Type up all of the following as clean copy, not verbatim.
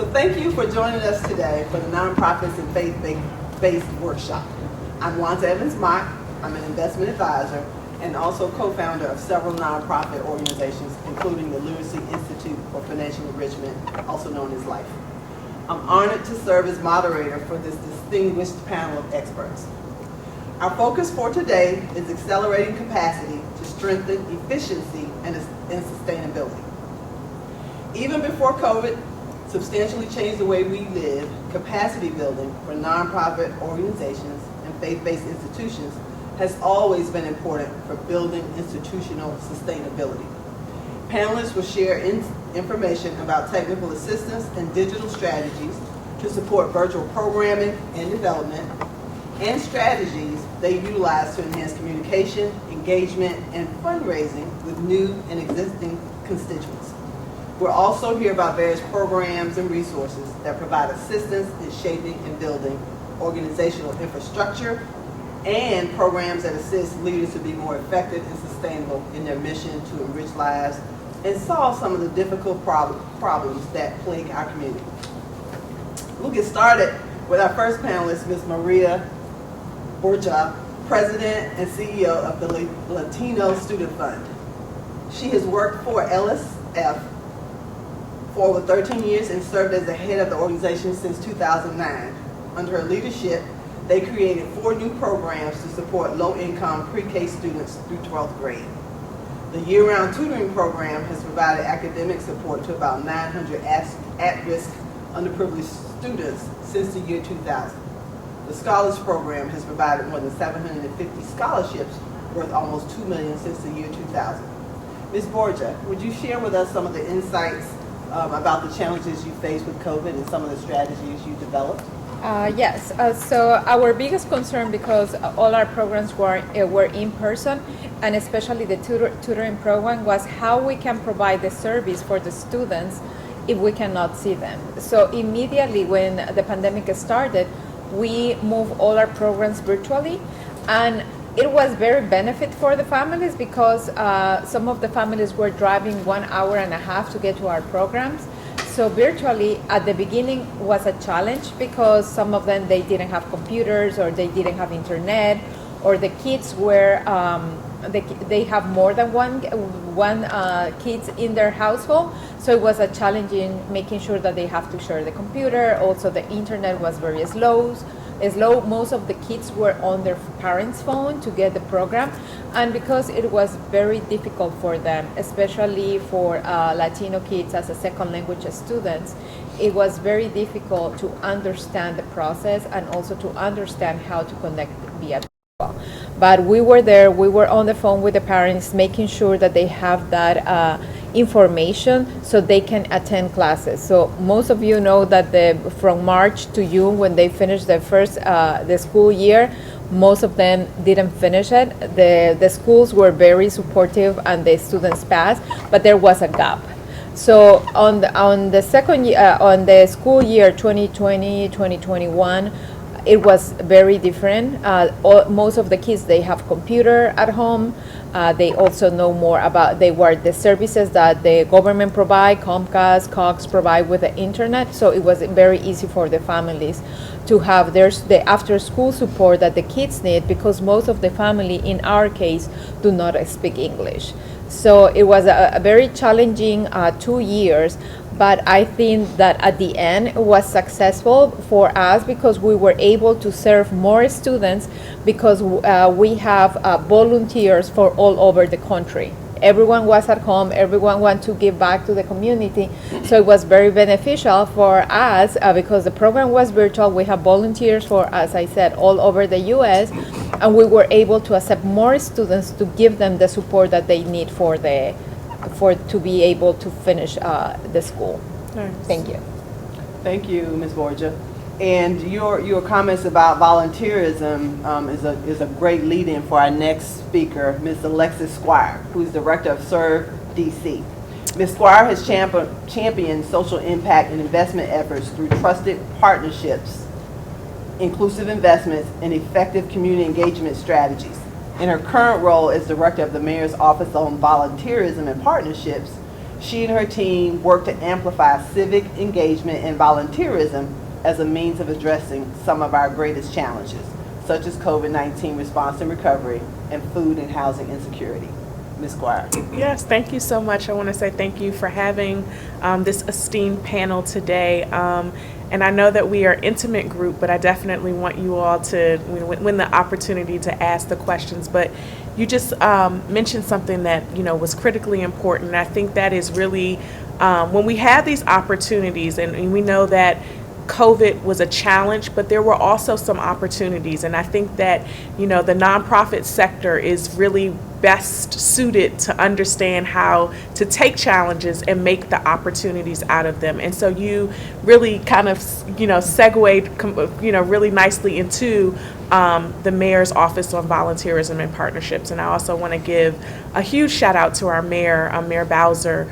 So thank you for joining us today for the Nonprofits and Faith-Based Workshop. I'm Wanda Evans-Mott. I'm an investment advisor and also co-founder of several nonprofit organizations, including the Literacy Institute for Financial Enrichment, also known as LIFE. I'm honored to serve as moderator for this distinguished panel of experts. Our focus for today is accelerating capacity to strengthen efficiency and sustainability. Even before COVID substantially changed the way we live, capacity building for nonprofit organizations and faith-based institutions has always been important for building institutional sustainability. Panelists will share information about technical assistance and digital strategies to support virtual programming and development, and strategies they utilize to enhance communication, engagement, and fundraising with new and existing constituents. We'll also hear about various programs and resources that provide assistance in shaping and building organizational infrastructure and programs that assist leaders to be more effective and sustainable in their mission to enrich lives and solve some of the difficult problems that plague our community. We'll get started with our first panelist, Ms. Maria Borja, President and CEO of the Latino Student Fund. She has worked for LSF for over 13 years and served as the head of the organization since 2009. Under her leadership, they created 4 new programs to support low-income pre-K students through 12th grade. The year-round tutoring program has provided academic support to about 900 at-risk, underprivileged students since the year 2000. The Scholars Program has provided more than 750 scholarships worth almost $2 million since the year 2000. Ms. Borja, would you share with us some of the insights about the challenges you faced with COVID and some of the strategies you developed? Yes. So our biggest concern, because all our programs were in person, and especially the tutoring program, was how we can provide the service for the students if we cannot see them. So immediately when the pandemic started, we moved all our programs virtually, and it was very benefit for the families because some of the families were driving 1.5 hours to get to our programs. So virtually at the beginning was a challenge because some of them, they didn't have computers or they didn't have internet, or the kids were, they have more than one kids in their household. So it was a challenge in making sure that they have to share the computer. Also the internet was very slow. Most of the kids were on their parents' phone to get the program, and because it was very difficult for them, especially for Latino kids as a second language students, it was very difficult to understand the process and also to understand how to connect via virtual. But we were there, we were on the phone with the parents, making sure that they have that information so they can attend classes. So most of you know that from March to June, when they finished the school year, most of them didn't finish it. The schools were very supportive and the students passed, but there was a gap. So on the second year, on the school year 2020-2021, it was very different. Most of the kids, they have computer at home. They also know more about the services that the government provide, Comcast, Cox provide with the internet. So it was very easy for the families to have the after school support that the kids need, because most of the family in our case do not speak English. So it was a very challenging 2 years. But I think that at the end it was successful for us because we were able to serve more students, because we have volunteers for all over the country. Everyone was at home, everyone wanted to give back to the community. So it was very beneficial for us because the program was virtual. We have volunteers for, as I said, all over the US, and we were able to accept more students to give them the support that they need to be able to finish the school. Nice. Thank you. Thank you, Ms. Borja. And your comments about volunteerism is a great lead-in for our next speaker, Ms. Alexis Squire, who is Director of Serve DC. Ms. Squire has championed social impact and investment efforts through trusted partnerships, inclusive investments, and effective community engagement strategies. In her current role as Director of the Mayor's Office on Volunteerism and Partnerships, She and her team work to amplify civic engagement and volunteerism as a means of addressing some of our greatest challenges, such as COVID-19 response and recovery and food and housing insecurity. Ms. Squire. Yes, thank you so much. I want to say thank you for having this esteemed panel today. And I know that we are an intimate group, but I definitely want you all to win the opportunity to ask the questions. But you just mentioned something that was critically important. And I think that is really when we have these opportunities, and we know that COVID was a challenge, but there were also some opportunities. And I think that, the nonprofit sector is really best suited to understand how to take challenges and make the opportunities out of them. And so you really kind of, segued, really nicely into the Mayor's Office on Volunteerism and Partnerships. And I also want to give a huge shout out to our Mayor, Mayor Bowser,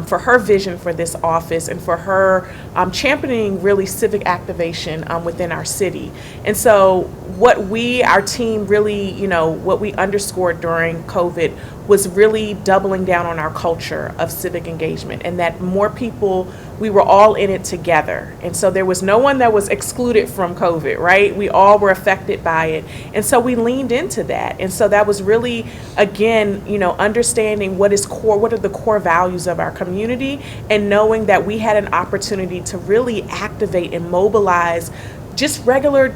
for her vision for this office and for her championing really civic activation within our city. And so what our team really, what we underscored during COVID was really doubling down on our culture of civic engagement, and that more people, we were all in it together. And so there was no one that was excluded from COVID, right? We all were affected by it. And so we leaned into that. And so that was really, again, understanding what are the core values of our community, and knowing that we had an opportunity to really activate and mobilize just regular,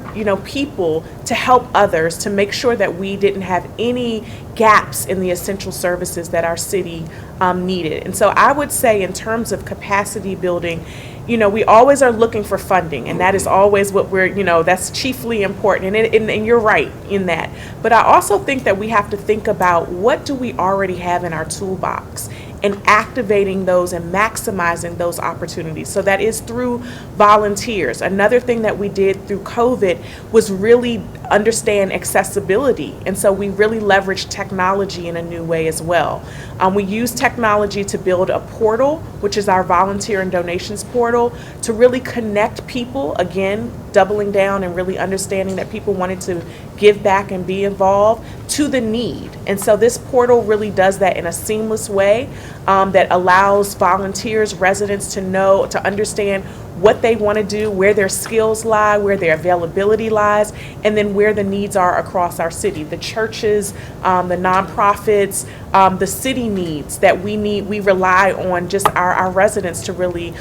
people to help others, to make sure that we didn't have any gaps in the essential services that our city needed. And so I would say, in terms of capacity building, we always are looking for funding, and that is always what that's chiefly important. And you're right in that. But I also think that we have to think about, what do we already have in our toolbox, and activating those and maximizing those opportunities. So that is through volunteers. Another thing that we did through COVID was really understand accessibility. And so we really leveraged technology in a new way as well. We used technology to build a portal, which is our volunteer and donations portal, to really connect people, again, doubling down and really understanding that people wanted to give back and be involved, to the need. And so this portal really does that in a seamless way that allows volunteers, residents to understand what they want to do, where their skills lie, where their availability lies, and then where the needs are across our city. The churches, the nonprofits, the city needs that we rely on just our residents to really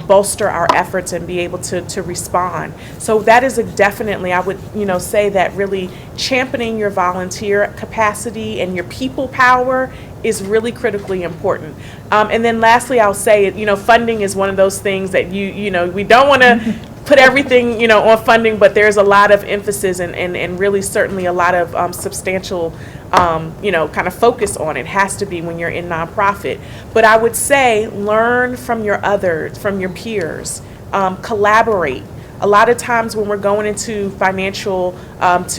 bolster our efforts and be able to respond. So that is definitely, I would say that really championing your volunteer capacity and your people power is really critically important. And then lastly, I'll say, funding is one of those things that we don't want to put everything, on funding, but there's a lot of emphasis and really certainly a lot of substantial, kind of focus on it. Has to be when you're in nonprofit. But I would say, learn from your peers, collaborate. A lot of times when we're going into financial,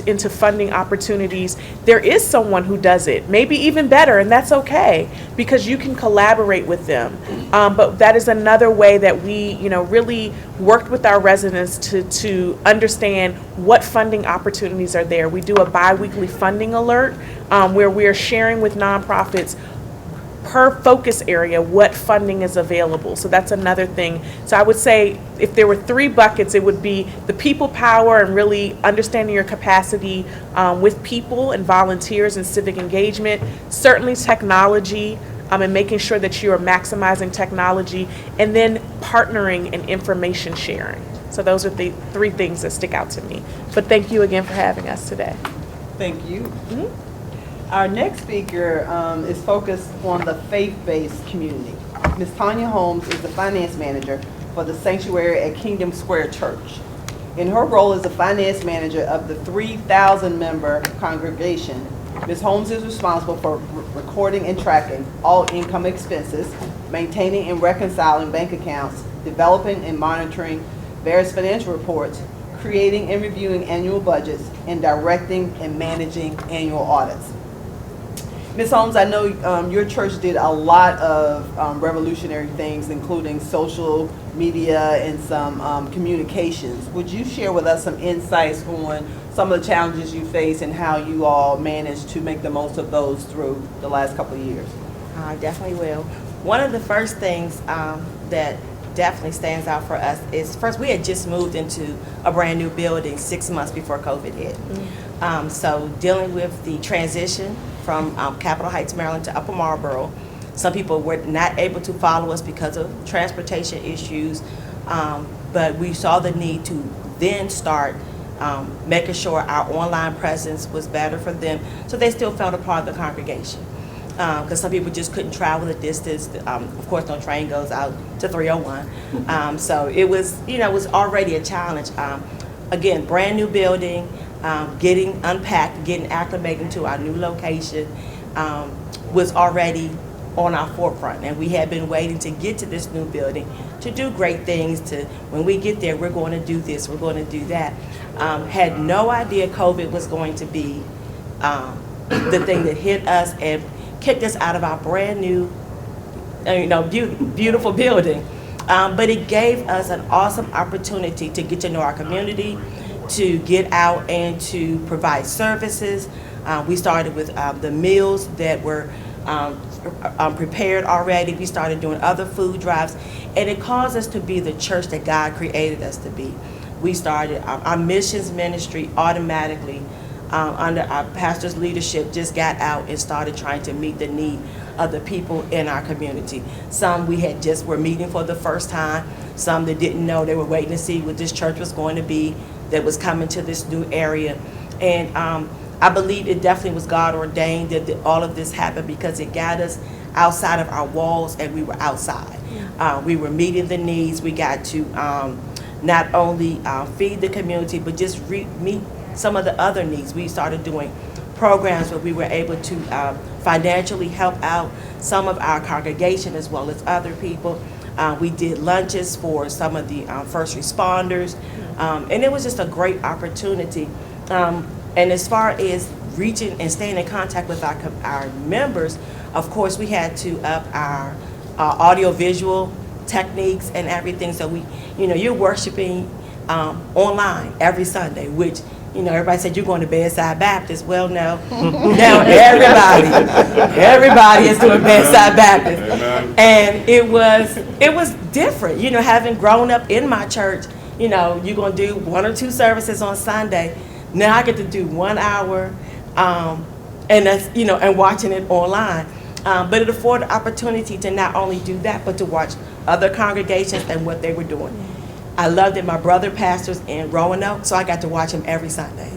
into funding opportunities, there is someone who does it, maybe even better, and that's okay, because you can collaborate with them. But that is another way that we, really worked with our residents to understand what funding opportunities are there. We do a bi-weekly funding alert where we are sharing with nonprofits per focus area what funding is available. So that's another thing. So I would say, if there were 3 buckets, it would be the people power and really understanding your capacity with people and volunteers and civic engagement, certainly technology, and making sure that you are maximizing technology, and then partnering and information sharing. So those are the 3 things that stick out to me. But thank you again for having us today. Thank you. Mm-hmm. Our next speaker is focused on the faith-based community. Ms. Tanya Holmes is the finance manager for the sanctuary at Kingdom Square Church. In her role as the finance manager of the 3,000-member congregation, Ms. Holmes is responsible for recording and tracking all income expenses, maintaining and reconciling bank accounts, developing and monitoring various financial reports, creating and reviewing annual budgets, and directing and managing annual audits. Ms. Holmes, I know your church did a lot of revolutionary things, including social media and some communications. Would you share with us some insights on some of the challenges you face and how you all managed to make the most of those through the last couple of years? I definitely will. One of the first things that definitely stands out for us is, first, we had just moved into a brand new building 6 months before COVID hit. So dealing with the transition from Capitol Heights, Maryland to Upper Marlboro, some people were not able to follow us because of transportation issues, but we saw the need to then start making sure our online presence was better for them, so they still felt a part of the congregation. Because some people just couldn't travel the distance. Of course, no train goes out to 301. So it was, it was already a challenge. Again, brand new building, getting unpacked, getting acclimated to our new location was already on our forefront. And we had been waiting to get to this new building to do great things. To when we get there, we're going to do this, we're going to do that. Had no idea COVID was going to be the thing that hit us and kicked us out of our brand new, beautiful building. But it gave us an awesome opportunity to get to know our community, to get out and to provide services. We started with the meals that were prepared already. We started doing other food drives, and it caused us to be the church that God created us to be. We started our missions ministry automatically. Under our pastor's leadership, just got out and started trying to meet the need of the people in our community. Some we had just were meeting for the first time. Some that didn't know, they were waiting to see what this church was going to be, that was coming to this new area. And I believe it definitely was God ordained that all of this happened, because it got us outside of our walls and we were outside. We were meeting the needs. We got to not only feed the community, but just meet some of the other needs. We started doing programs where we were able to financially help out some of our congregation as well as other people. We did lunches for some of the first responders, and it was just a great opportunity. And as far as reaching and staying in contact with our members, of course we had to up our audio-visual techniques and everything. So you're worshiping online every Sunday, which everybody said you're going to Bedside Baptist. Well, no. Now everybody is doing Bedside Baptist. Amen. And it was different, having grown up in my church. You're going to do 1 or 2 services on Sunday. Now I get to do 1 hour, and that's and watching it online. But it afforded opportunity to not only do that, but to watch other congregations and what they were doing. I loved it. My brother pastors in Roanoke, so I got to watch him every Sunday.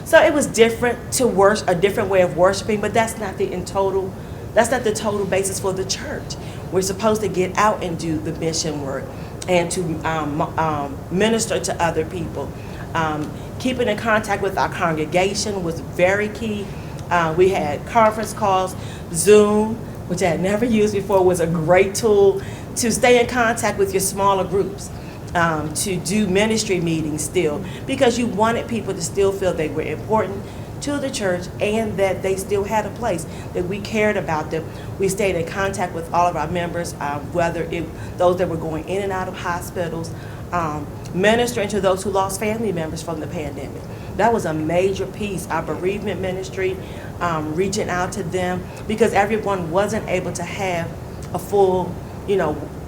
So it was different to worship, a different way of worshiping, but that's not the total basis for the church. We're supposed to get out and do the mission work and to minister to other people. Keeping in contact with our congregation was very key. We had conference calls. Zoom, which I had never used before, was a great tool to stay in contact with your smaller groups. To do ministry meetings still, because you wanted people to still feel they were important to the church and that they still had a place, that we cared about them. We stayed in contact with all of our members, whether those that were going in and out of hospitals, ministering to those who lost family members from the pandemic. That was a major piece, our bereavement ministry, reaching out to them, because everyone wasn't able to have a full,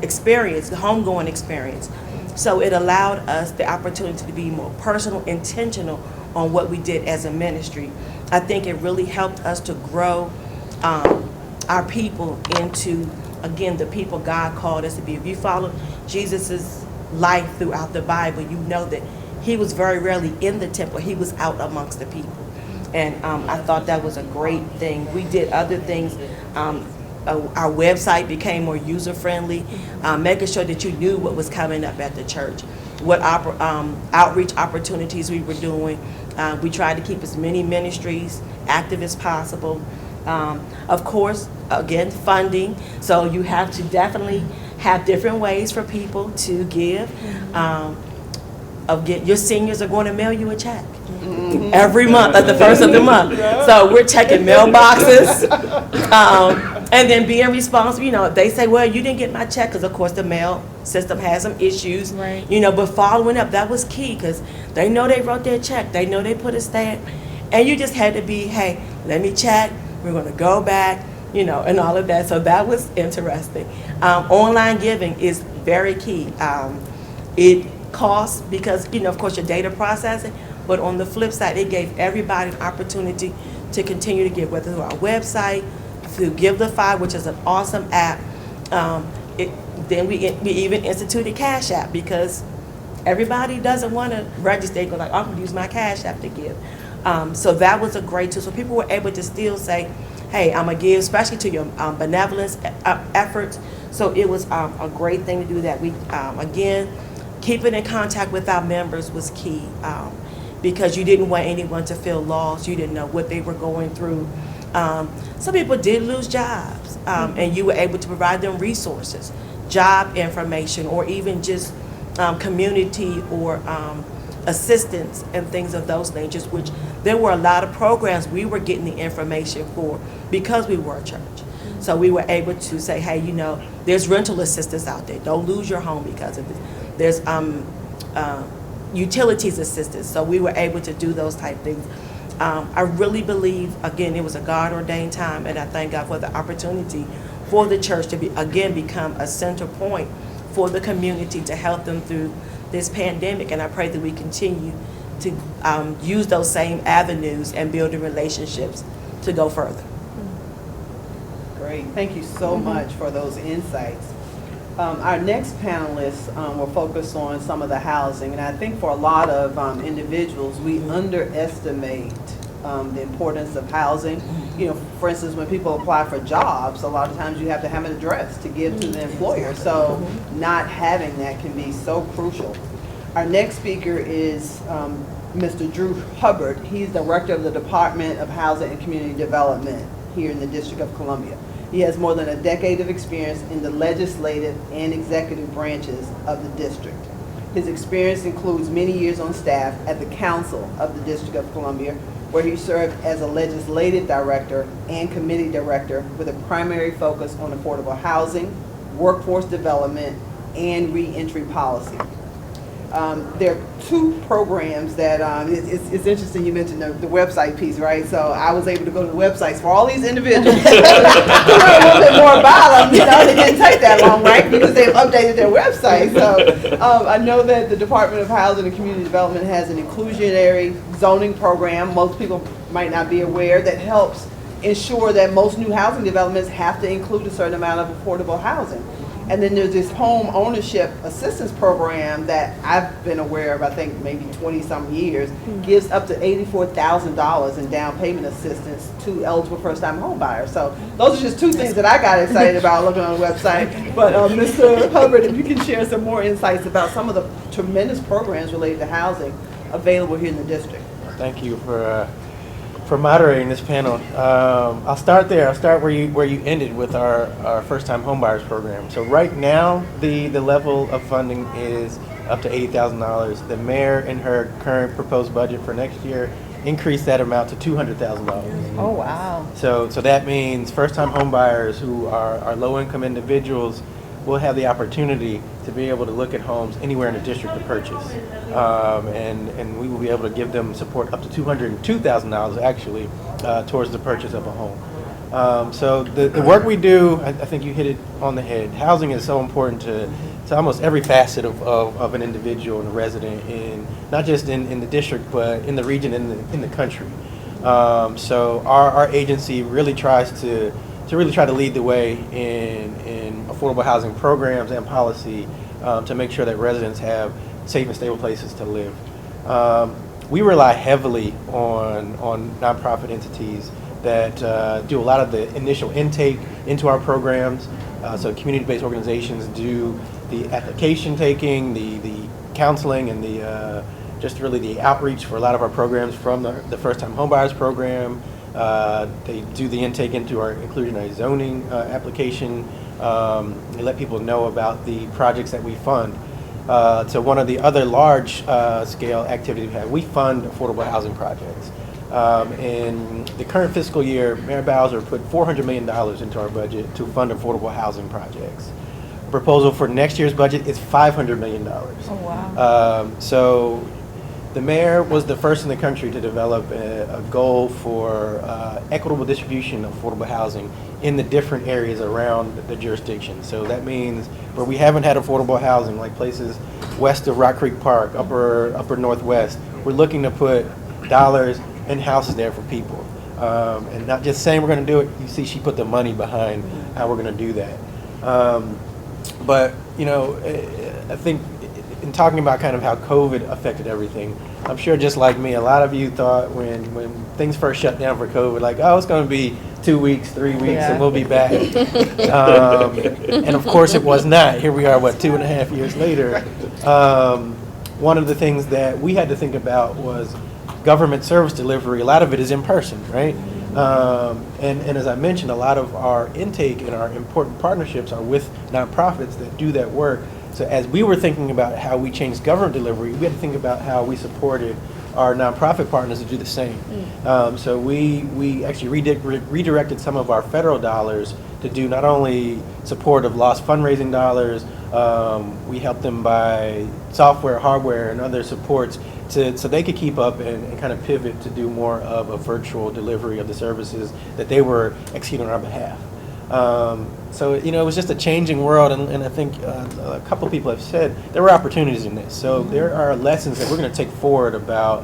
experience, the homegoing experience. So it allowed us the opportunity to be more personal, intentional on what we did as a ministry. I think it really helped us to grow our people into, again, the people God called us to be. If you follow Jesus's life throughout the Bible, you know that he was very rarely in the temple. He was out amongst the people. And I thought that was a great thing. We did other things. Our website became more user-friendly, making sure that you knew what was coming up at the church, what outreach opportunities we were doing. We tried to keep as many ministries active as possible. Of course, again, funding. So you have to definitely have different ways for people to give. Your seniors are going to mail you a check every month at the first of the month. So we're checking mailboxes. And then being responsible, they say, well, you didn't get my check, because of course the mail system has some issues, right. But following up, that was key, because they know they wrote their check, they know they put a stamp, and you just had to be, hey, let me check, we're going to go back, and all of that. So that was interesting. Online giving is very key. It costs because, of course, your data processing, but on the flip side, it gave everybody an opportunity to continue to give, whether through our website, through Give-the-Fi, which is an awesome app. Then we even instituted Cash App because everybody doesn't want to register. They go like, I'm going to use my Cash App to give. So that was a great tool. So people were able to still say, hey, I'm going to give, especially to your benevolence efforts. So it was a great thing to do that. We, again, keeping in contact with our members was key because you didn't want anyone to feel lost. You didn't know what they were going through. Some people did lose jobs, and you were able to provide them resources, job information, or even just community or assistance and things of those natures, which there were a lot of programs we were getting the information for because we were a church. So we were able to say, hey, there's rental assistance out there. Don't lose your home because of this. There's utilities assistance. So we were able to do those type things. I really believe, again, it was a God-ordained time, and I thank God for the opportunity for the church to become a center point for the community to help them through this pandemic. And I pray that we continue to use those same avenues and build the relationships to go further. Great. Thank you so much for those insights. Our next panelists will focus on some of the housing, and I think for a lot of individuals, we underestimate the importance of housing. For instance, when people apply for jobs, a lot of times you have to have an address to give to the employer, so not having that can be so crucial. Our next speaker is Mr. Drew Hubbard. He's Director of the Department of Housing and Community Development here in the District of Columbia. He has more than a decade of experience in the legislative and executive branches of the district. His experience includes many years on staff at the Council of the District of Columbia, where he served as a legislative director and committee director with a primary focus on affordable housing, workforce development, and reentry policy. There are two programs that, it's interesting you mentioned the website piece, right? So I was able to go to the websites for all these individuals to learn a little bit more about them. It didn't take that long, right? Because they've updated their website. So I know that the Department of Housing and Community Development has an inclusionary zoning program. Most people might not be aware that helps ensure that most new housing developments have to include a certain amount of affordable housing. And then there's this home ownership assistance program that I've been aware of, I think maybe 20-some years, gives up to $84,000 in down payment assistance to eligible first-time home buyers. So those are just two things that I got excited about looking on the website. But Mr. Hubbard, if you can share some more insights about some of the tremendous programs related to housing available here in the district. Thank you for moderating this panel. I'll start there. I'll start where you ended with our first-time homebuyers program. So right now, the level of funding is up to $80,000. The mayor, in her current proposed budget for next year, increased that amount to $200,000. Oh, wow. So that means first-time homebuyers who are low-income individuals will have the opportunity to be able to look at homes anywhere in the district to purchase. And we will be able to give them support up to $202,000 actually towards the purchase of a home. So the work we do, I think you hit it on the head. Housing is so important to almost every facet of an individual and a resident, in not just in the district, but in the region, in the country. So our agency really tries to lead the way in affordable housing programs and policy to make sure that residents have safe and stable places to live. We rely heavily on nonprofit entities that do a lot of the initial intake into our programs. So community-based organizations do the application taking, the counseling, and just really the outreach for a lot of our programs, from the first-time homebuyers program. They do the intake into our inclusionary zoning application. They let people know about the projects that we fund. So one of the other large scale activities we fund affordable housing projects. In the current fiscal year, Mayor Bowser put $400 million into our budget to fund affordable housing projects. Proposal for next year's budget is $500 million. Oh, wow. So The mayor was the first in the country to develop a goal for equitable distribution of affordable housing in the different areas around the jurisdiction. So that means where we haven't had affordable housing, like places west of Rock Creek Park, upper Northwest, we're looking to put dollars and houses there for people. And not just saying we're going to do it, you see she put the money behind how we're going to do that. But, you know, I think in talking about kind of how COVID affected everything, I'm sure just like me, a lot of you thought when things first shut down for COVID, like, oh, it's going to be 2 weeks, 3 weeks, and we'll be back. And of course it was not. Here we are, 2.5 years later. One of the things that we had to think about was government service delivery. A lot of it is in person, right? And as I mentioned, a lot of our intake and our important partnerships are with nonprofits that do that work. So as we were thinking about how we changed government delivery, we had to think about how we supported our nonprofit partners to do the same. So we actually redirected some of our federal dollars to do not only support of lost fundraising dollars, we helped them buy software, hardware, and other supports so they could keep up and kind of pivot to do more of a virtual delivery of the services that they were executing on our behalf. So, you know, it was just a changing world, and I think a couple people have said there were opportunities in this. So there are lessons that we're going to take forward about,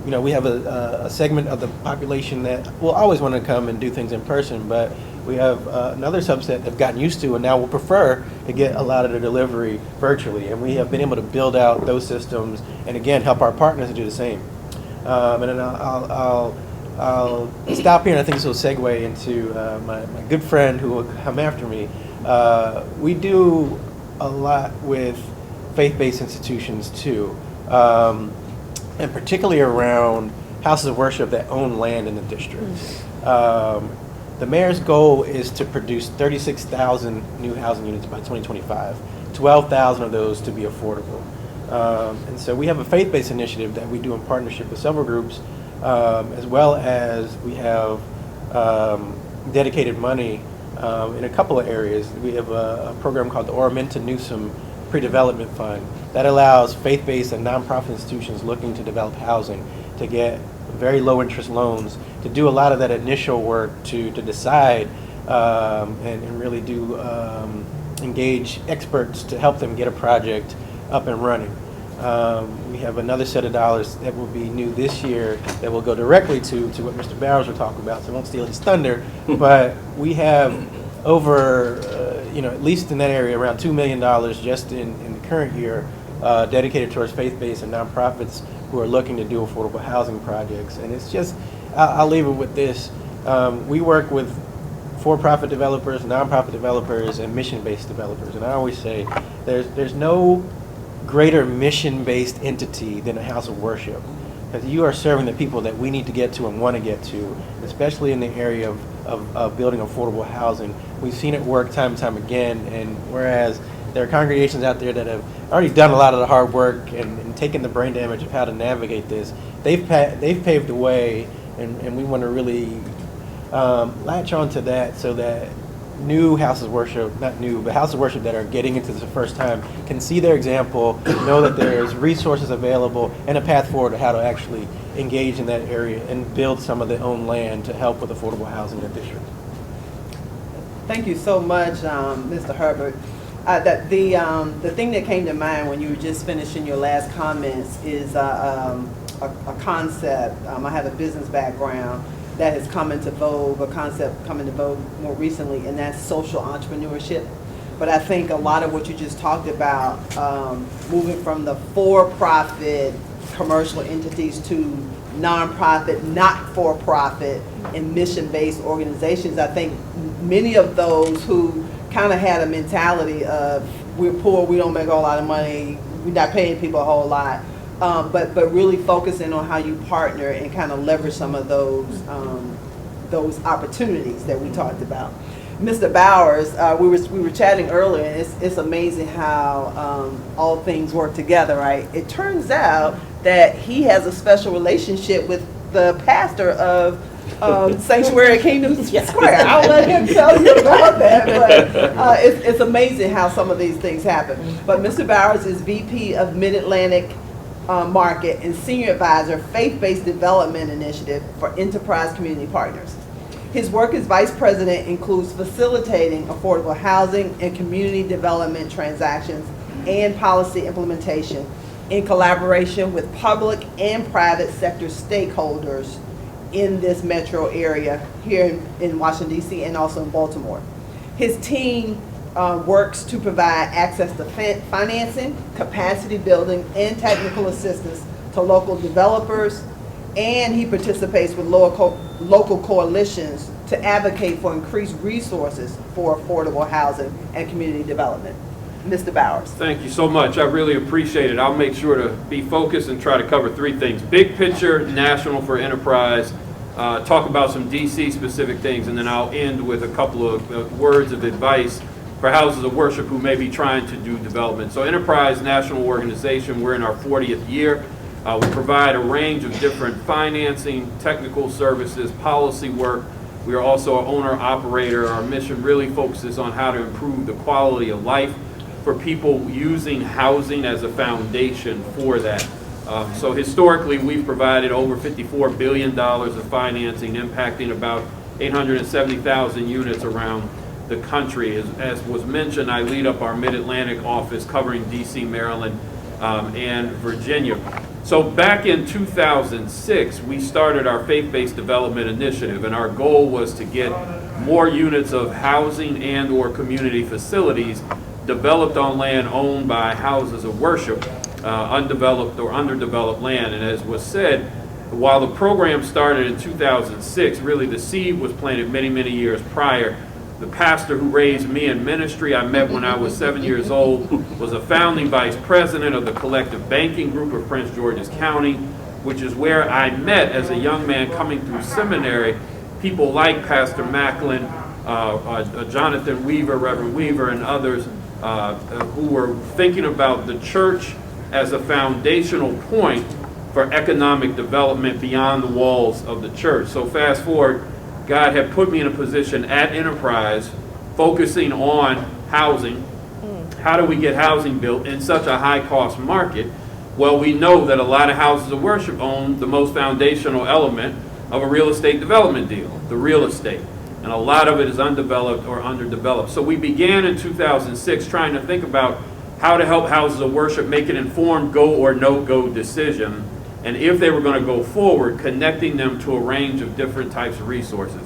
you know, we have a segment of the population that will always want to come and do things in person, but we have another subset that have gotten used to and now will prefer to get a lot of the delivery virtually. And we have been able to build out those systems and, again, help our partners to do the same. And then I'll stop here, and I think this will segue into my good friend who will come after me. We do a lot with faith-based institutions too, and particularly around houses of worship that own land in the district. The mayor's goal is to produce 36,000 new housing units by 2025, 12,000 of those to be affordable. And so we have a faith-based initiative that we do in partnership with several groups, as well as we have dedicated money in a couple of areas. We have a program called the Oraminta Newsom Pre-Development Fund that allows faith-based and nonprofit institutions looking to develop housing to get very low interest loans to do a lot of that initial work to decide and really do engage experts to help them get a project up and running. We have another set of dollars that will be new this year that will go directly to what Mr. Bowers will talk about, so I won't steal his thunder, but we have over, at least in that area, around $2 million just in the current year dedicated towards faith-based and nonprofits who are looking to do affordable housing projects. And it's just, I'll leave it with this. We work with for-profit developers, nonprofit developers, and mission-based developers. And I always say there's no greater mission-based entity than a house of worship, because you are serving the people that we need to get to and want to get to, especially in the area of building affordable housing. We've seen it work time and time again, and whereas there are congregations out there that have already done a lot of the hard work and taken the brain damage of how to navigate this, they've paved the way, and we want to really latch on to that so that new houses of worship, not new, but houses of worship that are getting into this the first time can see their example, know that there's resources available and a path forward to how to actually engage in that area and build some of their own land to help with affordable housing in the district. Thank you so much, Mr. Hubbard. The thing that came to mind when you were just finishing your last comments is a concept. I have a business background that has come into vogue, a concept come into vogue more recently, and that's social entrepreneurship. But I think a lot of what you just talked about, moving from the for-profit commercial entities to nonprofit, not-for-profit, and mission-based organizations, I think many of those who kind of had a mentality of we're poor, we don't make a whole lot of money, we're not paying people a whole lot, but really focusing on how you partner and kind of leverage some of those opportunities that we talked about. Mr. Bowers, we were chatting earlier, and it's amazing how all things work together, right? It turns out that he has a special relationship with the pastor of Sanctuary Kingdom Square. I'll let him tell you about that, but it's amazing how some of these things happen. But Mr. Bowers is VP of Mid-Atlantic market and senior advisor, Faith-Based Development Initiative for Enterprise Community Partners. His work as vice president includes facilitating affordable housing and community development transactions and policy implementation in collaboration with public and private sector stakeholders in this metro area here in Washington, D.C. and also in Baltimore. His team works to provide access to financing, capacity building, and technical assistance to local developers, and he participates with local coalitions to advocate for increased resources for affordable housing and community development. Mr. Bowers. Thank you so much. I really appreciate it. I'll make sure to be focused and try to cover three things. Big picture, national for enterprise, talk about some DC specific things, and then I'll end with a couple of words of advice for houses of worship who may be trying to do development. So Enterprise National Organization, we're in our 40th year. We provide a range of different financing, technical services, policy work. We are also an owner-operator. Our mission really focuses on how to improve the quality of life for people using housing as a foundation for that. So historically, we've provided over $54 billion of financing, impacting about 870,000 units around the country. As was mentioned, I lead up our Mid-Atlantic office covering DC, Maryland, and Virginia. So back in 2006, we started our Faith-Based Development Initiative, and our goal was to get more units of housing and or community facilities developed on land owned by houses of worship, undeveloped or underdeveloped land. And as was said, while the program started in 2006, really the seed was planted many, many years prior. The pastor who raised me in ministry, I met when I was 7 years old, was a founding vice president of the collective banking group of Prince George's County, which is where I met as a young man coming through seminary, people like Pastor Macklin, Jonathan Weaver, Reverend Weaver, and others who were thinking about the church as a foundational point for economic development beyond the walls of the church. So fast forward, God had put me in a position at Enterprise focusing on housing. How do we get housing built in such a high cost market? Well, we know that a lot of houses of worship own the most foundational element of a real estate development deal, the real estate. And a lot of it is undeveloped or underdeveloped. So we began in 2006 trying to think about how to help houses of worship make an informed go or no-go decision. And if they were going to go forward, connecting them to a range of different types of resources.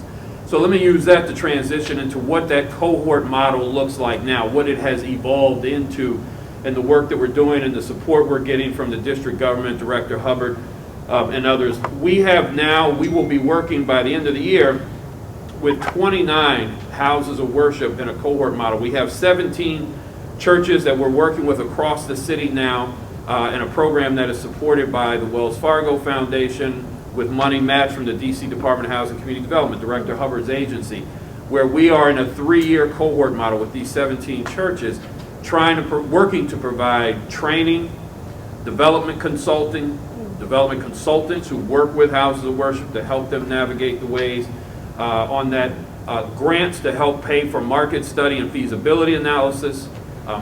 So let me use that to transition into what that cohort model looks like now, what it has evolved into, and the work that we're doing and the support we're getting from the district government, Director Hubbard, and others. We will be working by the end of the year with 29 houses of worship in a cohort model. We have 17 churches that we're working with across the city now, in a program that is supported by the Wells Fargo Foundation with money matched from the DC Department of Housing and Community Development, Director Hubbard's agency, where we are in a 3-year cohort model with these 17 churches, working to provide training, development consultants who work with houses of worship to help them navigate the ways on that, grants to help pay for market study and feasibility analysis,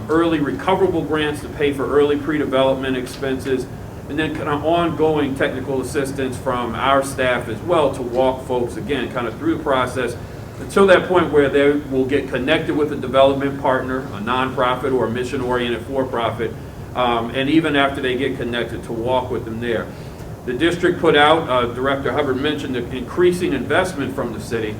early recoverable grants to pay for early pre-development expenses, and then kind of ongoing technical assistance from our staff as well to walk folks, again, kind of through the process until that point where they will get connected with a development partner, a nonprofit or a mission-oriented for-profit, and even after they get connected, to walk with them there. The district put out, Director Hubbard mentioned the increasing investment from the city,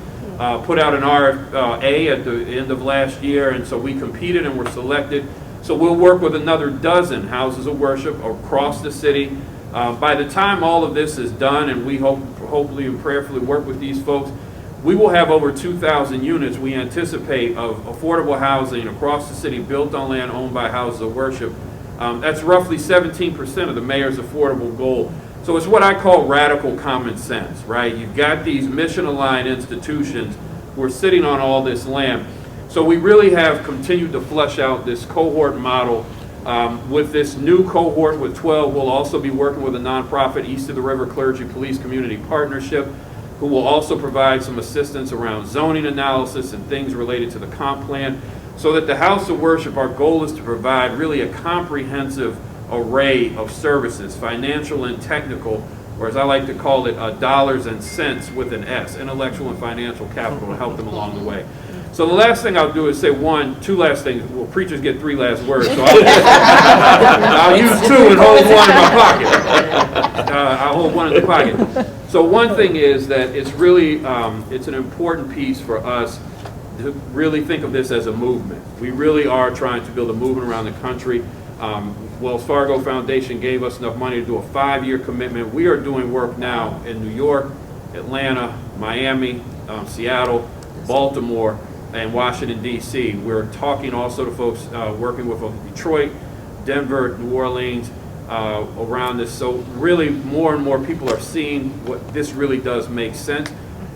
put out an RFA at the end of last year, and so we competed and were selected. So we'll work with another dozen houses of worship across the city. By the time all of this is done, and we hopefully and prayerfully work with these folks, we will have over 2,000 units, we anticipate, of affordable housing across the city built on land owned by houses of worship. That's roughly 17% of the mayor's affordable goal. So it's what I call radical common sense, right? You've got these mission-aligned institutions who are sitting on all this land. So we really have continued to flesh out this cohort model. With this new cohort with 12, we'll also be working with a nonprofit, East of the River Clergy Police Community Partnership, who will also provide some assistance around zoning analysis and things related to the comp plan, so that the house of worship, our goal is to provide really a comprehensive array of services, financial and technical, or as I like to call it, dollars and cents with an S, intellectual and financial capital, to help them along the way. So the last thing I'll do is say two last things. Well, preachers get 3 last words, so I'll use 2 and hold 1 in my pocket. I'll hold 1 in the pocket. So one thing is that it's really, it's an important piece for us to really think of this as a movement. We really are trying to build a movement around the country. Wells Fargo Foundation gave us enough money to do a 5-year commitment. We are doing work now in New York, Atlanta, Miami, Seattle, Baltimore, and Washington, D.C. We're talking also to folks working with Detroit, Denver, New Orleans, around this. So really more and more people are seeing what this really does make sense.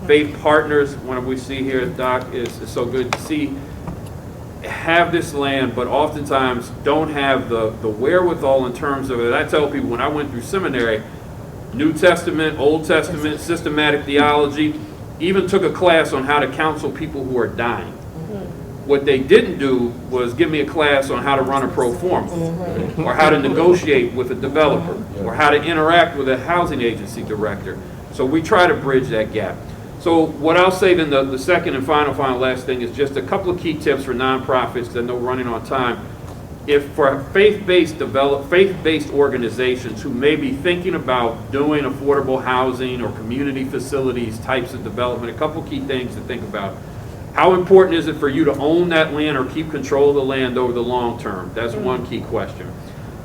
Faith partners, one we see here, Doc, is so good to see, have this land, but oftentimes don't have the wherewithal in terms of it. I tell people when I went through seminary, New Testament, Old Testament, systematic theology, even took a class on how to counsel people who are dying. What they didn't do was give me a class on how to run a pro forma, or how to negotiate with a developer, or how to interact with a housing agency director. So we try to bridge that gap. So what I'll say then, the second and final last thing is just a couple of key tips for nonprofits, because I know we're running on time. If for faith-based organizations who may be thinking about doing affordable housing or community facilities types of development, a couple key things to think about. How important is it for you to own that land or keep control of the land over the long term? That's one key question.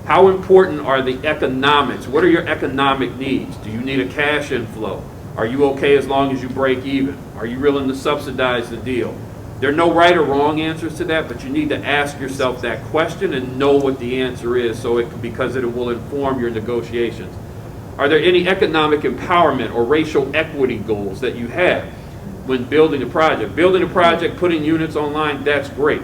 How important are the economics? What are your economic needs? Do you need a cash inflow? Are you okay as long as you break even? Are you willing to subsidize the deal? There are no right or wrong answers to that, but you need to ask yourself that question and know what the answer is, because it will inform your negotiations. Are there any economic empowerment or racial equity goals that you have when building a project? Building a project, putting units online, that's great.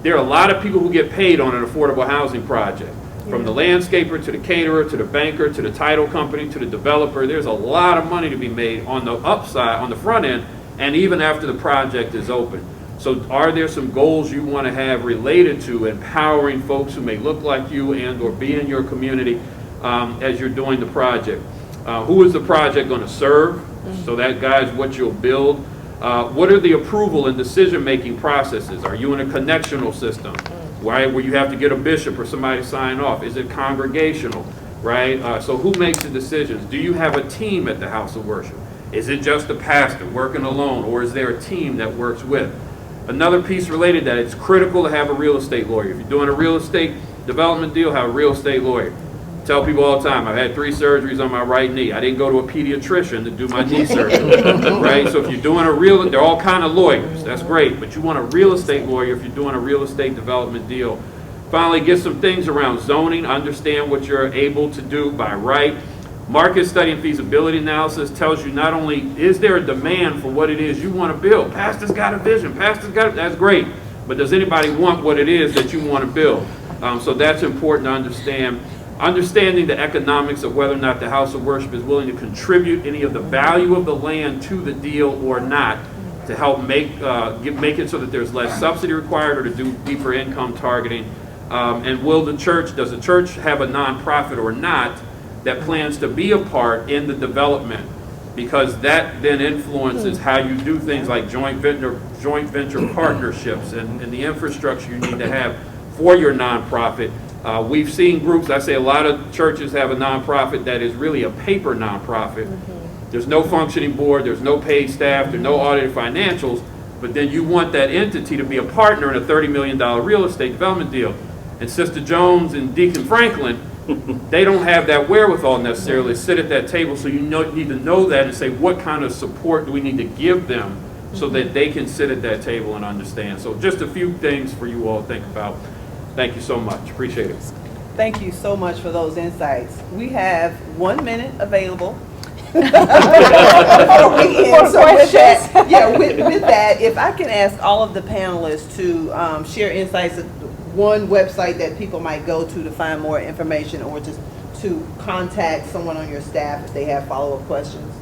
There are a lot of people who get paid on an affordable housing project. From the landscaper to the caterer to the banker to the title company to the developer, there's a lot of money to be made on the upside, on the front end, and even after the project is open. So are there some goals you want to have related to empowering folks who may look like you and or be in your community as you're doing the project? Who is the project going to serve? So that guides what you'll build. What are the approval and decision-making processes? Are you in a connectional system, right, where you have to get a bishop or somebody to sign off? Is it congregational, right? So who makes the decisions? Do you have a team at the house of worship? Is it just a pastor working alone, or is there a team that works with? Another piece related to that, it's critical to have a real estate lawyer. If you're doing a real estate development deal, have a real estate lawyer. I tell people all the time, I've had 3 surgeries on my right knee. I didn't go to a pediatrician to do my knee surgery, right? So if you're doing they're all kind of lawyers. That's great, but you want a real estate lawyer if you're doing a real estate development deal. Finally, get some things around zoning. Understand what you're able to do by right. Market study and feasibility analysis tells you not only is there a demand for what it is you want to build. Pastor's got a vision. That's great. But does anybody want what it is that you want to build? So that's important to understand. Understanding the economics of whether or not the house of worship is willing to contribute any of the value of the land to the deal or not, to help make it so that there's less subsidy required or to do deeper income targeting. And does the church have a nonprofit or not that plans to be a part in the development? Because that then influences how you do things like joint venture partnerships and the infrastructure you need to have for your nonprofit. We've seen groups, I say a lot of churches have a nonprofit that is really a paper nonprofit. There's no functioning board, there's no paid staff, there's no audited financials, but then you want that entity to be a partner in a $30 million real estate development deal. And Sister Jones and Deacon Franklin, they don't have that wherewithal necessarily to sit at that table, so you need to know that and say what kind of support do we need to give them so that they can sit at that table and understand. So just a few things for you all to think about. Thank you so much. Appreciate it. Thank you so much for those insights. We have 1 minute available. Before we end. So with that, if I can ask all of the panelists to share insights of one website that people might go to find more information, or just to contact someone on your staff if they have follow-up questions.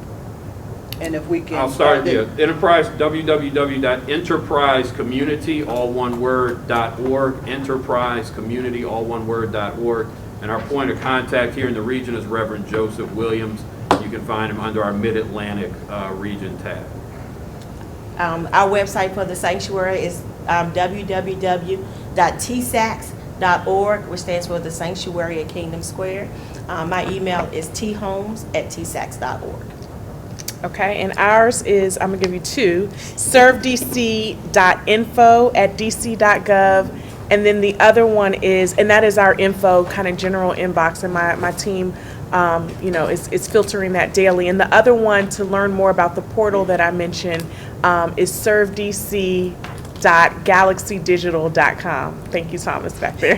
And if we can I'll start there. Enterprise, www.enterprisecommunity, all one word, .org, enterprisecommunity, all one word, .org. And our point of contact here in the region is Reverend Joseph Williams. You can find him under our Mid-Atlantic region tab. Our website for the sanctuary is www.tsacs.org, which stands for the Sanctuary at Kingdom Square. My email is tholmes@tsacs.org. Okay, and ours is, I'm gonna give you two, servedc.info@dc.gov, and then the other one is, and that is our info kind of general inbox, and my team, is filtering that daily. And the other one, to learn more about the portal that I mentioned, is servedc.galaxydigital.com. Thank you, Thomas, back there.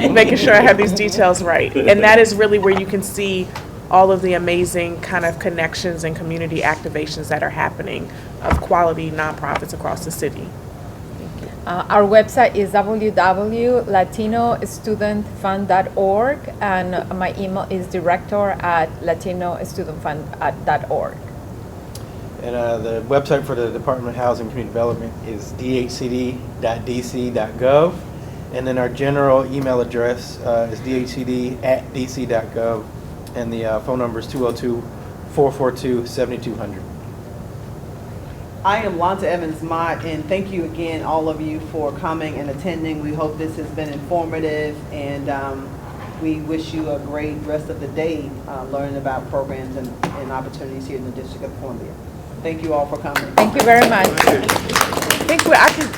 Making sure I have these details right. And that is really where you can see all of the amazing kind of connections and community activations that are happening of quality nonprofits across the city. Our website is www.latinostudentfund.org, and my email is director@latinostudentfund.org. And the website for the Department of Housing and Community Development is dhcd.dc.gov. And then our general email address is dhcd@dc.gov. And the phone number is 202-442-7200. I am Lonta Evans-Mott, and thank you again, all of you, for coming and attending. We hope this has been informative, and we wish you a great rest of the day learning about programs and opportunities here in the District of Columbia. Thank you all for coming. Thank you very much. I think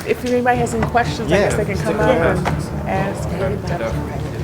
if anybody has any questions, I guess they can come up and ask. Definitely.